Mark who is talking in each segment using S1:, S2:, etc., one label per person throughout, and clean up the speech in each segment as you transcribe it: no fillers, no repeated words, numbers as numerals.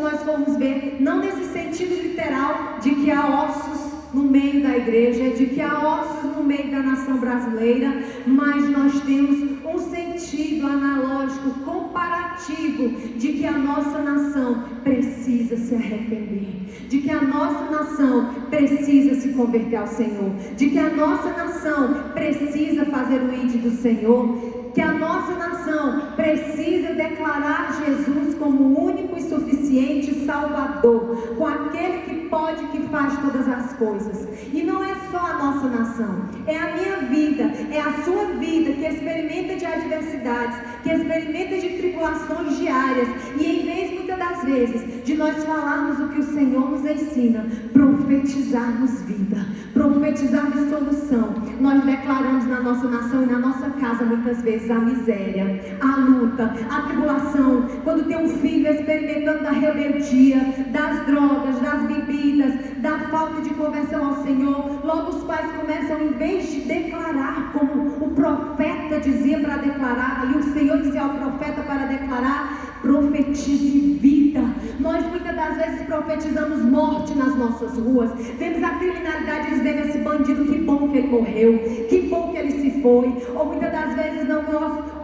S1: nós formos ver, não nesse sentido literal de que há ossos no meio da igreja, de que há ossos no meio da nação brasileira, mas nós temos um sentido analógico, comparativo, de que a nossa nação precisa se arrepender, de que a nossa nação precisa se converter ao Senhor, de que a nossa nação precisa fazer o ID do Senhor, que a nossa nação precisa declarar Jesus como o único e suficiente Salvador, com aquele que pode, que faz todas as coisas. E não é só a nossa nação, é a minha vida, é a sua vida, que experimenta de adversidades, que experimenta de tribulações diárias, e em vez, muitas das vezes, de nós falarmos o que o Senhor nos ensina, profetizarmos vida, profetizarmos solução, nós declaramos na nossa nação e na nossa casa, muitas vezes, a miséria, a luta, a tribulação. Quando tem um filho experimentando da rebeldia, das drogas, das bebidas, da falta de conversão ao Senhor, logo os pais começam, em vez de declarar como o profeta dizia para declarar, ali o Senhor dizia ao profeta para declarar: profetize vida. Nós muitas das vezes profetizamos morte nas nossas ruas, vemos a criminalidade dizendo: esse bandido, que bom que ele morreu, que bom que ele se foi. Ou muitas das vezes nós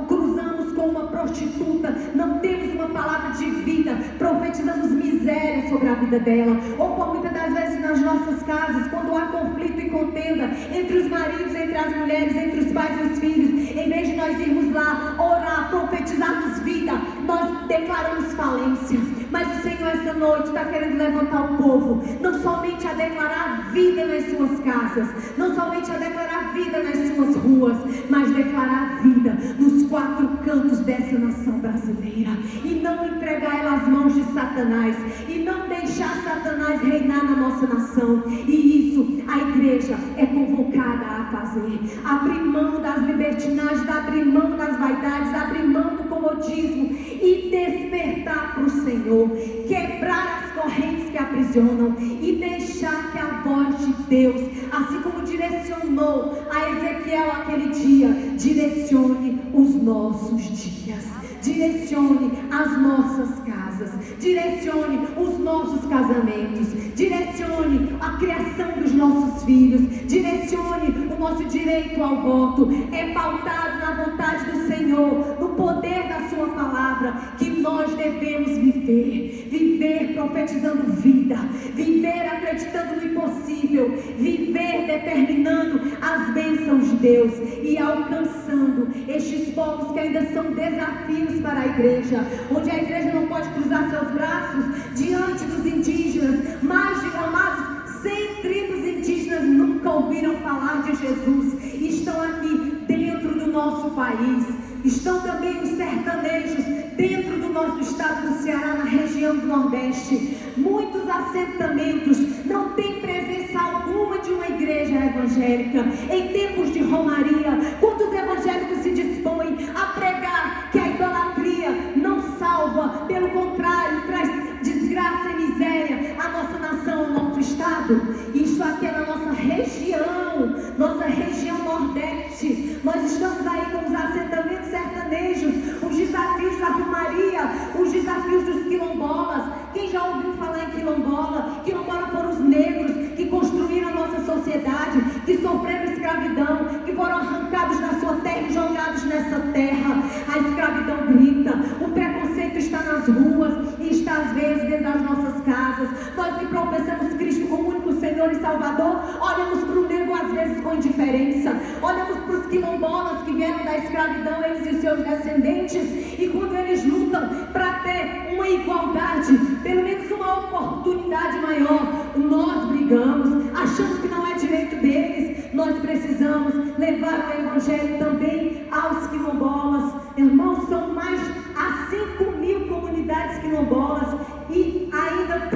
S1: cruzamos com uma prostituta, não temos uma palavra de vida, profetizamos miséria sobre a vida dela. Ou por muitas das vezes nas nossas casas, quando há conflito e contenda entre os maridos, entre as mulheres, entre os pais e os filhos, em vez de nós irmos lá orar, profetizarmos vida, nós declaramos falência. Mas o Senhor essa noite está querendo levantar o povo, não somente a declarar vida nas suas casas, não somente a declarar vida nas suas ruas, mas declarar vida nos quatro cantos dessa nação brasileira, e não entregar ela às mãos de Satanás, e não deixar Satanás reinar na nossa nação. E isso a igreja é convocada a fazer: abrir mão das libertinagens, abrir mão das vaidades, abrir mão do comodismo e despertar para o Senhor, quebrar as correntes que aprisionam e deixar que a voz de Deus, assim como direcionou a Ezequiel aquele dia, direcione os nossos dias, direcione as nossas casas, direcione os nossos casamentos, direcione a criação dos nossos filhos, direcione o nosso direito ao voto. É pautado na vontade do Senhor, no poder da sua palavra, que nós devemos viver profetizando vida, viver acreditando no impossível, viver determinando as bênçãos de Deus e alcançando estes povos que ainda são desafios para a igreja, onde a igreja não pode cruzar seus braços diante dos indígenas. Mais de amados, 100 tribos indígenas nunca ouviram falar de Jesus e estão aqui dentro do nosso país. Estão também os sertanejos dentro do nosso estado do Ceará, na região do Nordeste. Muitos assentamentos não têm presença alguma de uma igreja evangélica. Em tempos de romaria, quantos evangélicos se dispõem a pregar que a idolatria não salva, pelo contrário, traz desgraça e miséria à nossa nação, ao nosso estado? Isso aqui é na nossa região Nordeste. Nós estamos aí com os assentamentos sertanejos, os desafios da romaria, os desafios dos quilombolas. Quem já ouviu falar em quilombola? Quilombola foram os negros que construíram a nossa sociedade, que sofreram escravidão, que foram arrancados da sua terra e jogados nessa terra. A escravidão grita, o preconceito está nas ruas e está às vezes dentro das nossas casas. Nós que professamos Cristo como único Senhor e Salvador, olhamos para o negro às vezes com indiferença, olhamos para os quilombolas que vieram da escravidão, eles e seus descendentes, e quando eles lutam para ter uma igualdade, pelo menos uma oportunidade maior, nós brigamos, achando que não é direito deles. Nós precisamos levar o evangelho também aos quilombolas. Irmãos, são mais a 5.000 comunidades quilombolas e ainda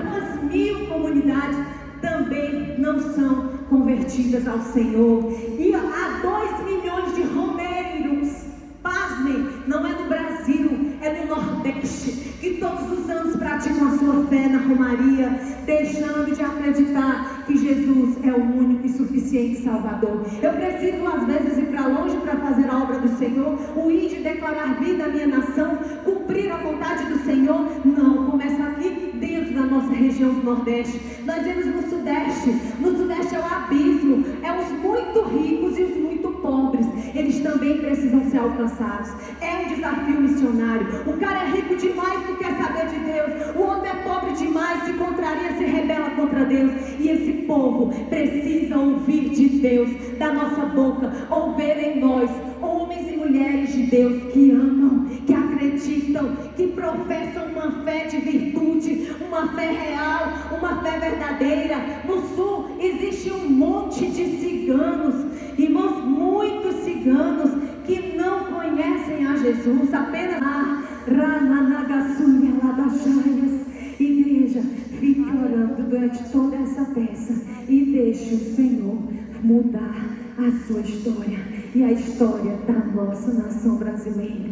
S1: 2.000 comunidades também não são convertidas ao Senhor. E há 2 milhões de romeiros, pasmem, não é no Brasil, é no Nordeste, que todos os anos praticam a sua fé na romaria, deixando de acreditar que Jesus é o único e suficiente Salvador. Eu preciso às vezes ir para longe para fazer a obra do Senhor, o ir de declarar vida à minha nação, cumprir a vontade do Senhor? Não, começa aqui dentro nossa região do Nordeste, nós vemos no Sudeste. No Sudeste é o abismo, é os muito ricos e os muito pobres. Eles também precisam ser alcançados. É um desafio missionário. O cara é rico demais, não quer saber de Deus. O outro é pobre demais, se contraria, se rebela contra Deus. E esse povo precisa ouvir de Deus, da nossa boca, ouvir em nós, homens e mulheres de Deus que amam, que acreditam, que professam uma fé de virtude, uma fé real, uma fé verdadeira. No Sul existe um monte de ciganos, irmãos, muitos ciganos que não conhecem a Jesus, apenas Igreja, fique orando durante toda essa peça e deixe o Senhor mudar a sua história e a história da nossa nação brasileira.